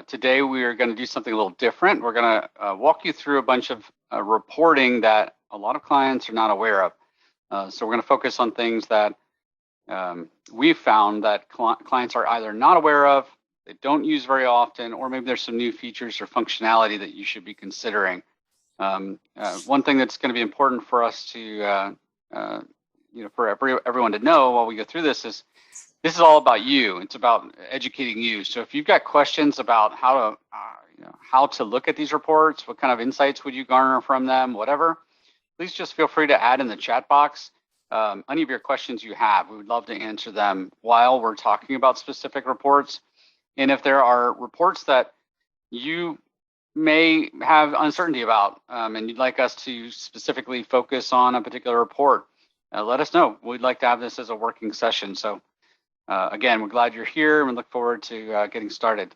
Today we are going to do something a little different. We're going to walk you through a bunch of reporting that a lot of clients are not aware of. So we're going to focus on things that we've found that clients are either not aware of, they don't use very often, or maybe there's some new features or functionality that you should be considering. One thing that's going to be important for us to, for everyone to know while we go through this is all about you. It's about educating you. So if you've got questions about how to look at these reports, what kind of insights would you garner from them, whatever, please just feel free to add in the chat box any of your questions you have. We would love to answer them while we're talking about specific reports. And if there are reports that you may have uncertainty about and you'd like us to specifically focus on a particular report, let us know. We'd like to have this as a working session. So again, we're glad you're here and we look forward to getting started.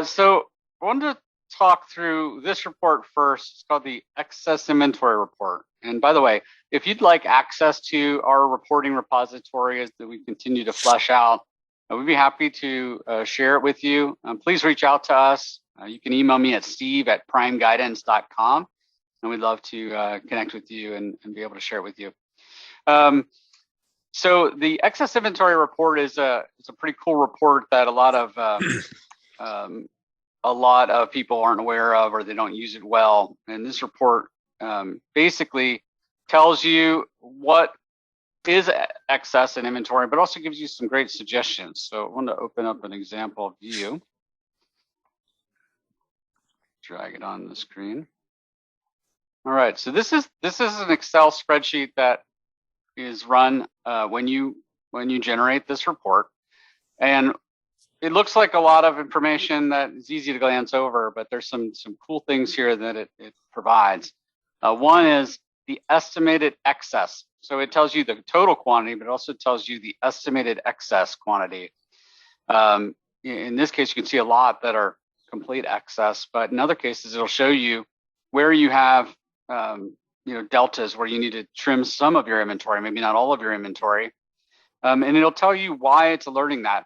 So I wanted to talk through this report first. It's called the Excess Inventory Report. And by the way, if you'd like access to our reporting repository as that we continue to flesh out, we'd be happy to share it with you. Please reach out to us. You can email me at steve@primeguidance.com, and we'd love to connect with you and be able to share it with you. So the Excess Inventory Report is a pretty cool report that a lot of people aren't aware of, or they don't use it well. And this report basically tells you what is excess in inventory, but also gives you some great suggestions. So I want to open up an example view. Drag it on the screen. All right, so this is an Excel spreadsheet that is run when you generate this report, and it looks like a lot of information that is easy to glance over, but there's some cool things here that it provides. One is the estimated excess. So it tells you the total quantity, but it also tells you the estimated excess quantity. In this case, you can see a lot that are complete excess, but in other cases, it'll show you where you have deltas where you need to trim some of your inventory, maybe not all of your inventory. And it'll tell you why it's alerting that.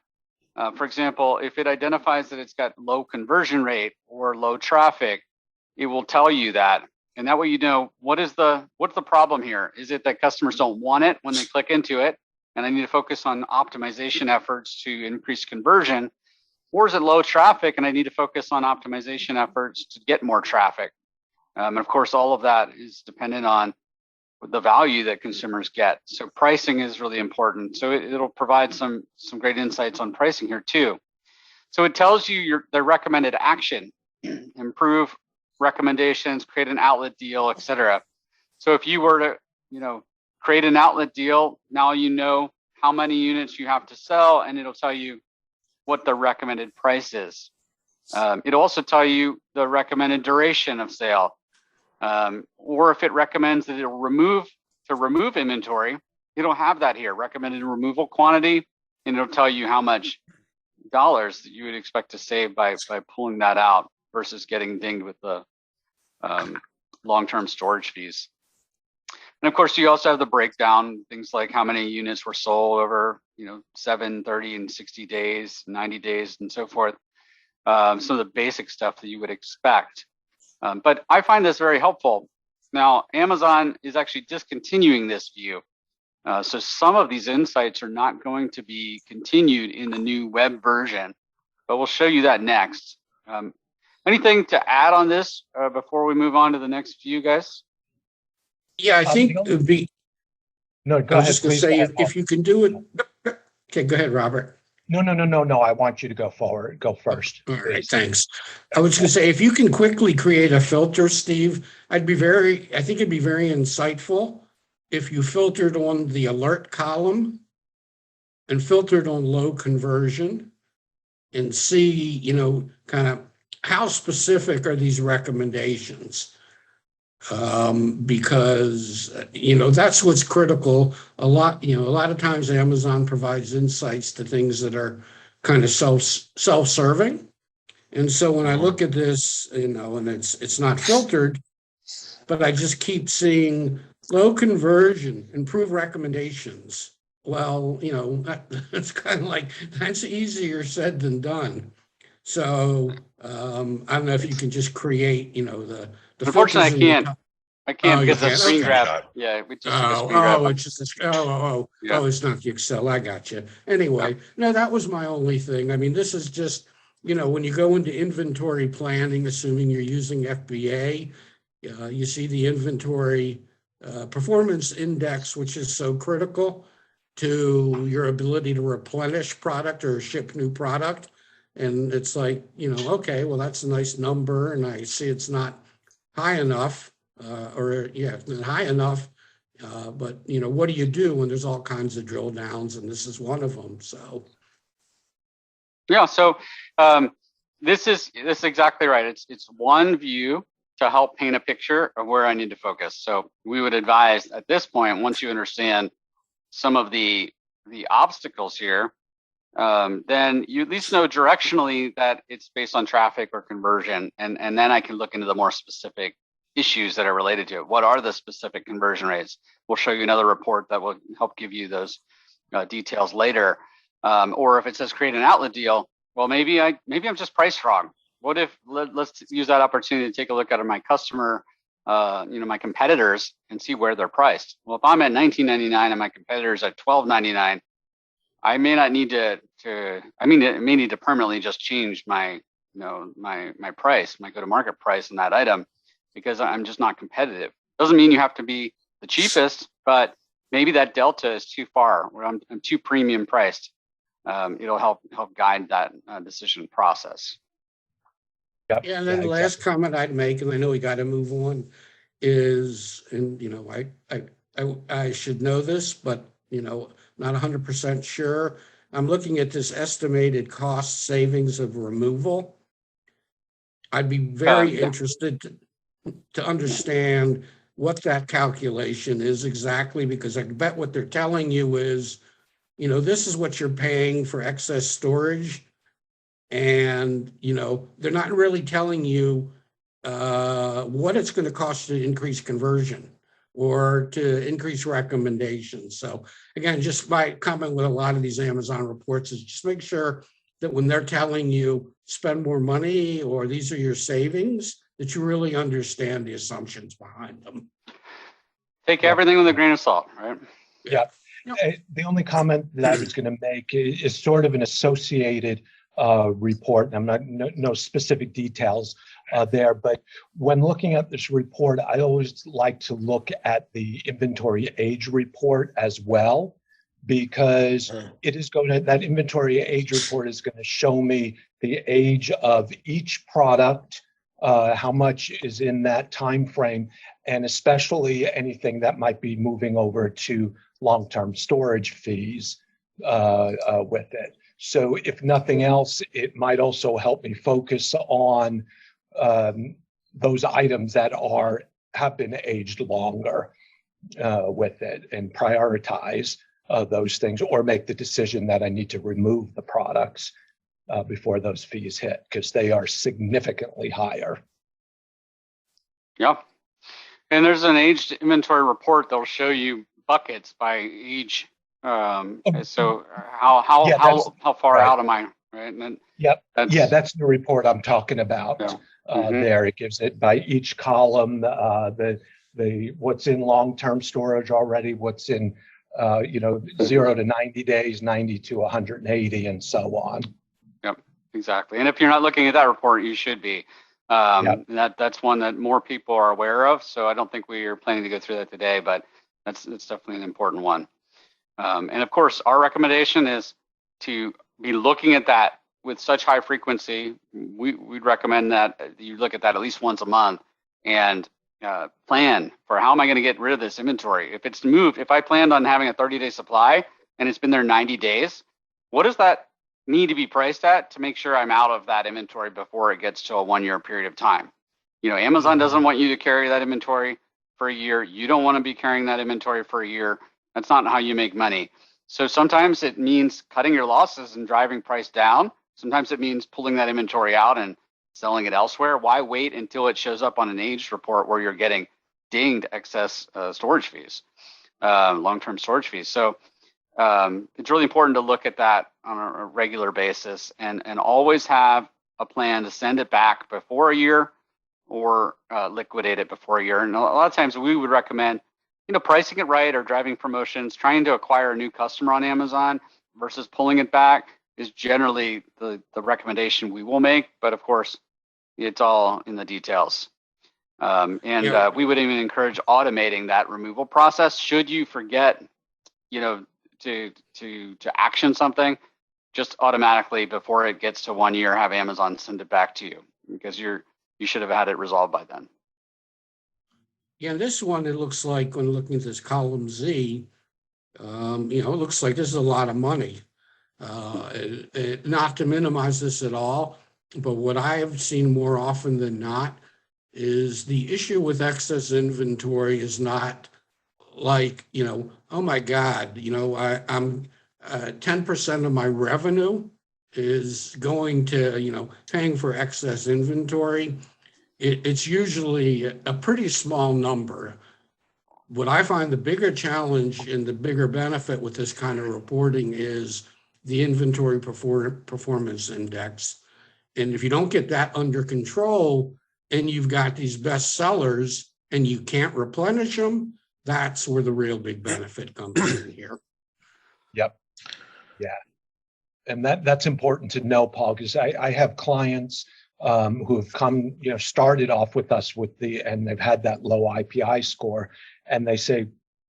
For example, if it identifies that it's got low conversion rate or low traffic, it will tell you that. And that way you know what's the problem here. Is it that customers don't want it when they click into it, and I need to focus on optimization efforts to increase conversion? Or is it low traffic and I need to focus on optimization efforts to get more traffic? And of course, all of that is dependent on the value that consumers get. So pricing is really important. So it'll provide some great insights on pricing here too. So it tells you the recommended action, improve recommendations, create an outlet deal, etc. So if you were to, create an outlet deal, now you know how many units you have to sell, and it'll tell you what the recommended price is. It'll also tell you the recommended duration of sale. Or if it recommends that it'll remove inventory, it'll have that here, recommended removal quantity, and it'll tell you how much dollars that you would expect to save by pulling that out versus getting dinged with the long-term storage fees. And of course, you also have the breakdown, things like how many units were sold over 7, 30, and 60 days, 90 days, and so forth. Some of the basic stuff that you would expect. But I find this very helpful. Now, Amazon is actually discontinuing this view. So some of these insights are not going to be continued in the new web version, but we'll show you that next. Anything to add on this before we move on to the next view, guys? Yeah, I think it would be. No, go ahead. I was just going to say, if you can do it. Okay, go ahead, Robert. No. I want you to go forward. Go first. All right, thanks. I was going to say, if you can quickly create a filter, Steve, I think it'd be very insightful if you filtered on the alert column and filtered on low conversion and see, kind of how specific are these recommendations? Because, that's what's critical. A lot of times Amazon provides insights to things that are kind of self-serving. And so when I look at this, and it's not filtered, but I just keep seeing low conversion, improve recommendations. Well, that's kind of like, that's easier said than done. So I don't know if you can just create, the Unfortunately, filters in your. I can't Oh, you because the can't? screen Okay. grab. Yeah, we just took a screen Oh, grab. it's just this. Yeah. It's not the Excel. I got you. Anyway, no, that was my only thing. I mean, this is just, when you go into inventory planning, assuming you're using FBA, you see the inventory performance index, which is so critical to your ability to replenish product or ship new product. And it's like, okay, well, that's a nice number, and I see it's not high enough, it's not high enough. But what do you do when there's all kinds of drill downs, and this is one of them? So Yeah. So this is exactly right. It's one view to help paint a picture of where I need to focus. So we would advise at this point, once you understand some of the obstacles here, then you at least know directionally that it's based on traffic or conversion, and then I can look into the more specific issues that are related to it. What are the specific conversion rates? We'll show you another report that will help give you those details later. Or if it says create an outlet deal, well, maybe I'm just priced wrong. What if let's use that opportunity to take a look at my customer, my competitors, and see where they're priced. Well, if I'm at $19.99 and my competitor's at $12.99, I may not need it may need to permanently just change my price, my go-to-market price on that item, because I'm just not competitive. Doesn't mean you have to be the cheapest, but maybe that delta is too far, where I'm too premium priced. It'll help guide that decision process. Yep. yeah, and then the last comment I'd make, and I know we got to move on, is, and I should know this, but not 100% sure. I'm looking at this estimated cost savings of removal. I'd be very interested to understand what that calculation is exactly, because I bet what they're telling you is, this is what you're paying for excess storage. And, they're not really telling you what it's going to cost to increase conversion or to increase recommendations. So again, just my comment with a lot of these Amazon reports is just make sure that when they're telling you spend more money or these are your savings, that you really understand the assumptions behind them. Take everything with a grain of salt, right? Yeah. The only comment that I was going to make is sort of an associated report. I'm not no specific details there, but when looking at this report, I always like to look at the inventory age report as well, because that inventory age report is going to show me the age of each product, how much is in that time frame, and especially anything that might be moving over to long-term storage fees with it. So if nothing else, it might also help me focus on those items that have been aged longer with it, and prioritize those things, or make the decision that I need to remove the products before those fees hit, because they are significantly higher. Yeah. And there's an aged inventory report that'll show you buckets by age. So how far out am I? Right. And then that's the report I'm talking about. Yeah. There, it gives it by each column, the what's in long-term storage already, what's in 0 to 90 days, 90 to 180, and so on. Yep, exactly. And if you're not looking at that report, you should be. That's one that more people are aware of. So I don't think we are planning to go through that today, but that's definitely an important one. And of course, our recommendation is to be looking at that with such high frequency. We'd recommend that you look at that at least once a month and plan for how am I going to get rid of this inventory. If it's moved, if I planned on having a 30-day supply and it's been there 90 days, what does that need to be priced at to make sure I'm out of that inventory before it gets to a 1-year period of time? Amazon doesn't want you to carry that inventory for a year. You don't want to be carrying that inventory for a year. That's not how you make money. So sometimes it means cutting your losses and driving price down. Sometimes it means pulling that inventory out and selling it elsewhere. Why wait until it shows up on an aged report where you're getting dinged excess storage fees, long-term storage fees? So it's really important to look at that on a regular basis and always have a plan to send it back before a year or liquidate it before a year. And a lot of times we would recommend, pricing it right or driving promotions, trying to acquire a new customer on Amazon versus pulling it back is generally the recommendation we will make. But of course, it's all in the details. We would even encourage automating that removal process. Should you forget, to action something, just automatically before it gets to 1 year, have Amazon send it back to you, because you should have had it resolved by then. Yeah, this one, it looks like when looking at this column Z, it looks like this is a lot of money. Not to minimize this at all, but what I have seen more often than not is the issue with excess inventory is not like, oh my God, I'm 10% of my revenue is going to, paying for excess inventory. It's usually a pretty small number. What I find the bigger challenge and the bigger benefit with this kind of reporting is the inventory performance index. And if you don't get that under control and you've got these best sellers and you can't replenish them, that's where the real big benefit comes in here. Yep. Yeah. And that's important to know, Paul, because I have clients who have come, started off with us and they've had that low IPI score, and they say,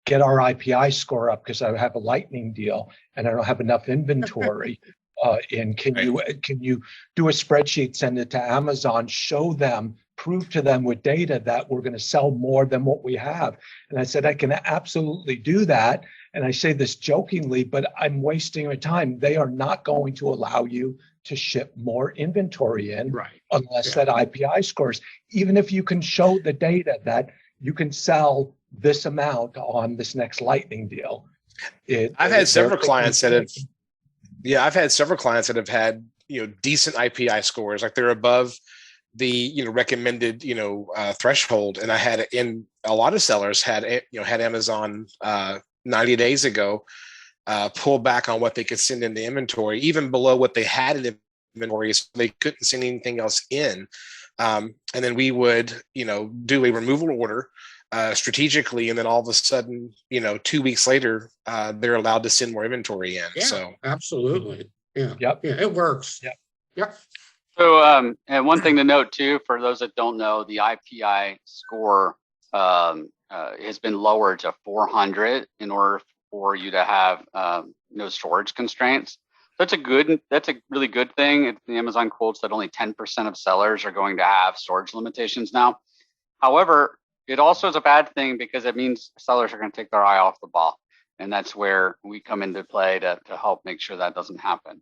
get our IPI score up because I have a lightning deal and I don't have enough inventory. And can you do a spreadsheet, send it to Amazon, show them, prove to them with data that we're going to sell more than what we have? And I said, I can absolutely do that. And I say this jokingly, but I'm wasting my time. They are not going to allow you to ship more inventory in unless that IPI scores, even if you can show the data that you can sell this amount on this next lightning deal. I've had several clients that have had, decent IPI scores, like they're above the, recommended, threshold. And I had, in a lot of sellers had Amazon 90 days ago pull back on what they could send into inventory, even below what they had in inventory, so they couldn't send anything else in. And then we would, do a removal order strategically, and then all of a sudden, 2 weeks later, they're allowed to send more inventory in. Yeah, so absolutely. Yeah. Yep. Yeah, it works. Yep. Yep. So, and one thing to note too, for those that don't know, the IPI score has been lowered to 400 in order for you to have no storage constraints. That's a really good thing. The Amazon quotes that only 10% of sellers are going to have storage limitations now. However, it also is a bad thing because it means sellers are going to take their eye off the ball. And that's where we come into play to help make sure that doesn't happen.